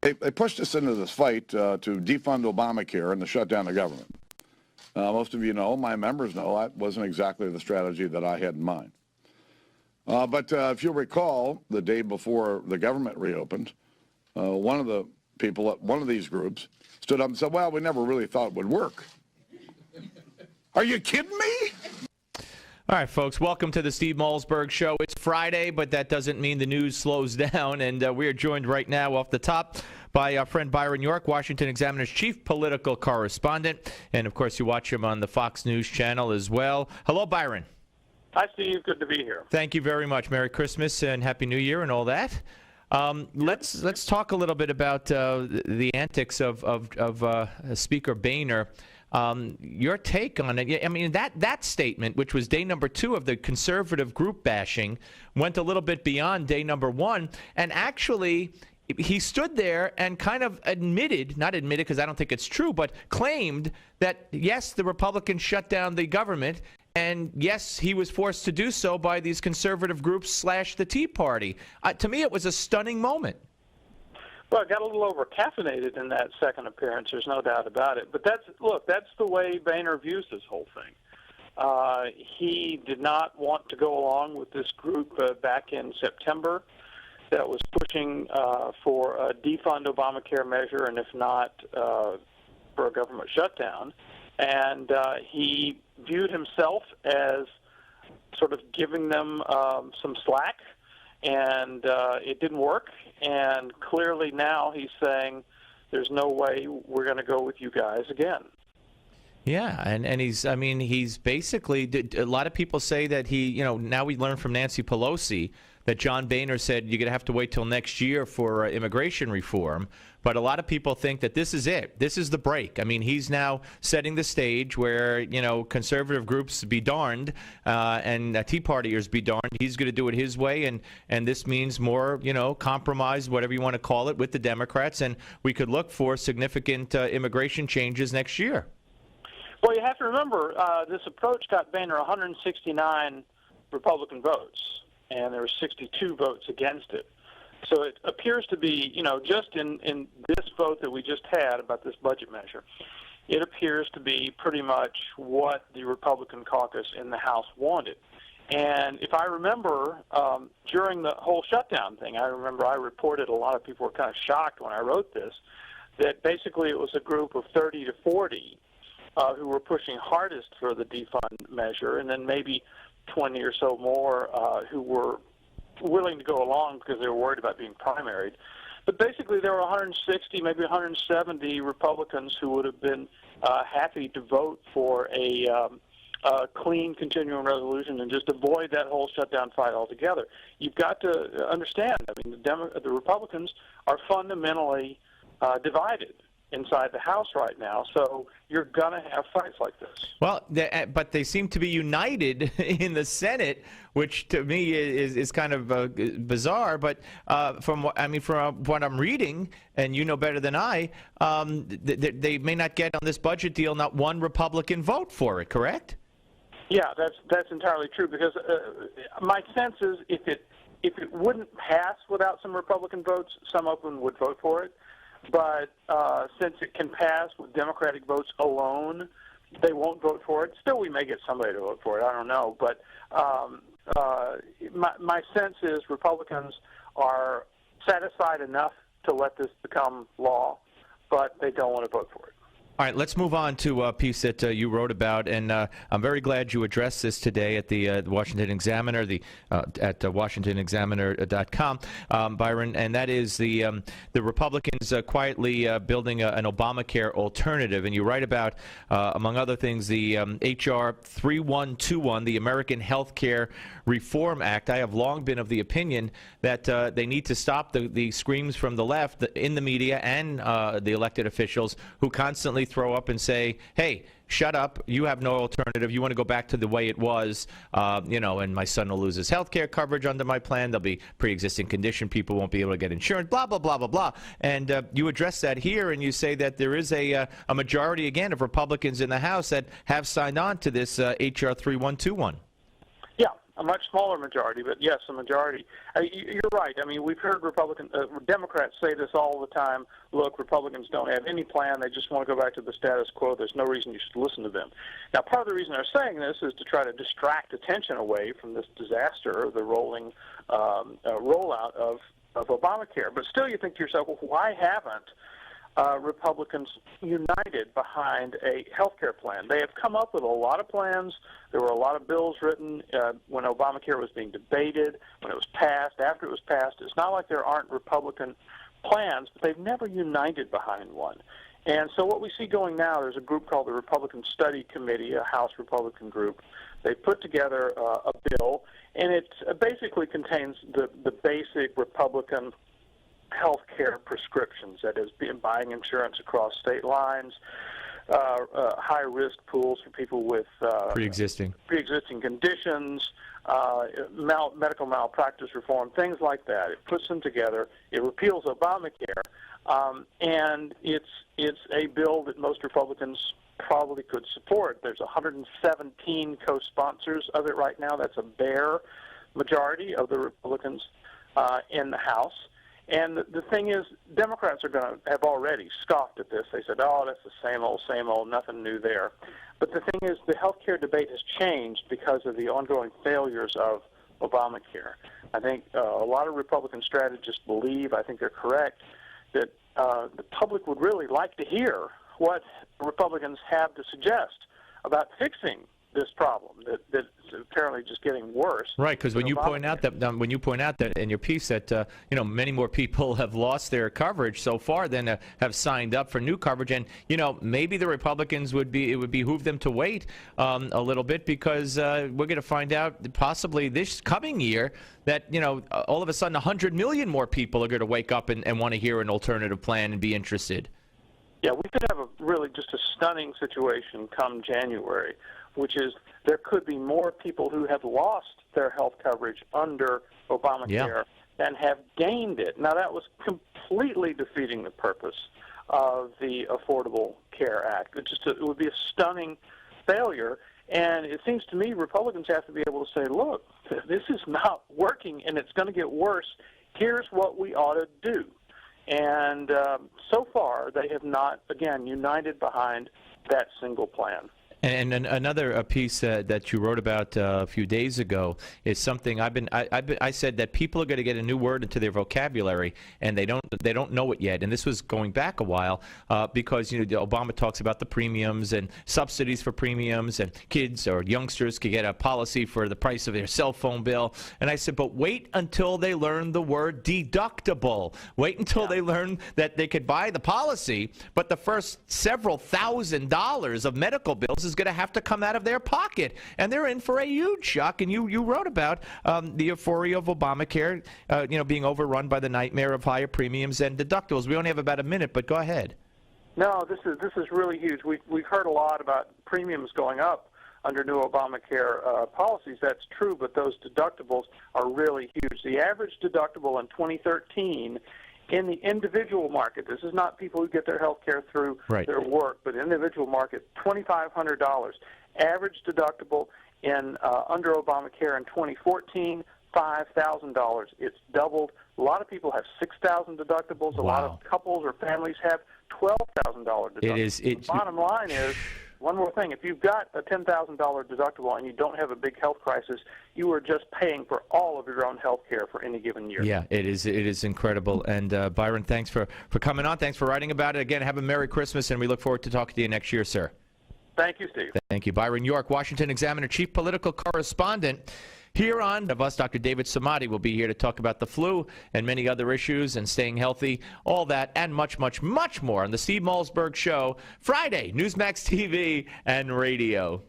They pushed us into this fight to defund Obamacare and to shut down the government. Most of you know, my members know, that wasn't exactly the strategy that I had in mind. But if you'll recall, the day before the government reopened, one of the people at one of these groups stood up and said, well, we never really thought it would work. Are you kidding me? All right, folks, welcome to the Steve Malzberg Show. It's Friday, but that doesn't mean the news slows down, and we are joined right now off the top by our friend Byron York, Washington Examiner's chief political correspondent, and, of course, you watch him on the Fox News channel as well. Hello, Byron. Hi, Steve. Good to be here. Thank you very much. Merry Christmas and Happy New Year and all that. Let's talk a little bit about the antics of Speaker Boehner. Your take on it. I mean, that statement, which was day number 2 of the conservative group bashing, went a little bit beyond day number 1. And actually, he stood there and kind of not admitted because I don't think it's true, but claimed that, yes, the Republicans shut down the government. And, yes, he was forced to do so by these conservative groups / the Tea Party. To me, it was a stunning moment. Well, it got a little over-caffeinated in that second appearance. There's no doubt about it. But that's the way Boehner views this whole thing. He did not want to go along with this group back in September that was pushing for a defund Obamacare measure, and if not, for a government shutdown. And he viewed himself as sort of giving them some slack, and it didn't work. And clearly now he's saying there's no way we're going to go with you guys again. Yeah, and he's basically, a lot of people say that now we learned from Nancy Pelosi that John Boehner said you're going to have to wait till next year for immigration reform. But a lot of people think that this is it. This is the break. I mean, he's now setting the stage where, conservative groups be darned and Tea Partiers be darned. He's going to do it his way, and this means more, compromise, whatever you want to call it, with the Democrats, and we could look for significant immigration changes next year. Well, you have to remember, this approach got Boehner 169 Republican votes, and there were 62 votes against it. So it appears to be, just in this vote that we just had about this budget measure, it appears to be pretty much what the Republican caucus in the House wanted. And if I remember, during the whole shutdown thing, I reported a lot of people were kind of shocked when I wrote this, that basically it was a group of 30 to 40 who were pushing hardest for the defund measure, and then maybe 20 or so more who were willing to go along because they were worried about being primaried. But basically there were 160, maybe 170 Republicans who would have been happy to vote for a clean continuing resolution and just avoid that whole shutdown fight altogether. You've got to understand, I mean, the Republicans are fundamentally divided inside the House right now, so you're going to have fights like this. Well, but they seem to be united in the Senate, which to me is kind of bizarre. But from what I'm reading, and you know better than I, they may not get on this budget deal not one Republican vote for it, correct? Yeah, that's entirely true, because my sense is if it wouldn't pass without some Republican votes, some of them would vote for it. But since it can pass with Democratic votes alone, they won't vote for it. Still, we may get somebody to vote for it. I don't know. But my sense is Republicans are satisfied enough to let this become law, but they don't want to vote for it. All right, let's move on to a piece that you wrote about, and I'm very glad you addressed this today at the Washington Examiner, at WashingtonExaminer.com, Byron, and that is the Republicans quietly building an Obamacare alternative. And you write about, among other things, the H.R. 3121, the American Health Care Reform Act. I have long been of the opinion that they need to stop the screams from the left in the media and the elected officials who constantly throw up and say, hey, shut up, you have no alternative, you want to go back to the way it was, and my son will lose his health care coverage under my plan, there'll be pre-existing condition, people won't be able to get insurance, blah, blah, blah, blah, blah. And you address that here, and you say that there is a majority, again, of Republicans in the House that have signed on to this H.R. 3121. Yeah, a much smaller majority, but yes, a majority. You're right. I mean, we've heard Democrats say this all the time. Look, Republicans don't have any plan. They just want to go back to the status quo. There's no reason you should listen to them. Now, part of the reason they're saying this is to try to distract attention away from this disaster, the rolling rollout of Obamacare. But still, you think to yourself, well, why haven't Republicans united behind a health care plan? They have come up with a lot of plans. There were a lot of bills written when Obamacare was being debated, when it was passed, after it was passed. It's not like there aren't Republican plans, but they've never united behind one. And so what we see going now, there's a group called the Republican Study Committee, a House Republican group. They put together a bill, and it basically contains the basic Republican health care prescriptions, that is, buying insurance across state lines, high-risk pools for people with pre-existing conditions, medical malpractice reform, things like that. It puts them together. It repeals Obamacare, and it's a bill that most Republicans probably could support. There's 117 co-sponsors of it right now. That's a bare majority of the Republicans in the House. And the thing is, Democrats have already scoffed at this. They said, oh, that's the same old, nothing new there. But the thing is, the health care debate has changed because of the ongoing failures of Obamacare. I think a lot of Republican strategists believe, I think they're correct, that the public would really like to hear what Republicans have to suggest about fixing this problem that's apparently just getting worse. Right, because when you point out that in your piece that many more people have lost their coverage so far than have signed up for new coverage, and maybe the Republicans it would behoove them to wait a little bit, because we're going to find out possibly this coming year that all of a sudden 100 million more people are going to wake up and want to hear an alternative plan and be interested. Yeah, we could have really just a stunning situation come January, which is there could be more people who have lost their health coverage under Obamacare than have gained it. Now, that was completely defeating the purpose of the Affordable Care Act. It would be a stunning failure, and it seems to me Republicans have to be able to say, look, this is not working, and it's going to get worse. Here's what we ought to do. And so far, they have not, again, united behind that single plan. And another piece that you wrote about a few days ago is something I said that people are going to get a new word into their vocabulary, and they don't know it yet. And this was going back a while because Obama talks about the premiums and subsidies for premiums, and kids or youngsters could get a policy for the price of their cell phone bill. And I said, but wait until they learn the word deductible. Wait until they learn that they could buy the policy, but the first several $1,000s of medical bills is going to have to come out of their pocket, and they're in for a huge shock. And you wrote about the euphoria of Obamacare, being overrun by the nightmare of higher premiums and deductibles. We only have about a minute, but go ahead. No, this is really huge. We've heard a lot about premiums going up under new Obamacare policies. That's true, but those deductibles are really huge. The average deductible in 2013 in the individual market, this is not people who get their health care through their work, but individual market, $2,500. Average deductible in under Obamacare in 2014, $5,000. It's doubled. A lot of people have $6,000 deductibles. A lot of couples or families have $12,000 deductibles. The bottom line is, one more thing, if you've got a $10,000 deductible and you don't have a big health crisis, you are just paying for all of your own health care for any given year. Yeah, it is incredible. And Byron, thanks for coming on. Thanks for writing about it. Again, have a Merry Christmas, and we look forward to talking to you next year, sir. Thank you, Steve. Thank you. Byron York, Washington Examiner, chief political correspondent. Here on Dr. David Samadi will be here to talk about the flu and many other issues and staying healthy, all that and much, much, much more on the Steve Malzberg Show, Friday, Newsmax TV and radio.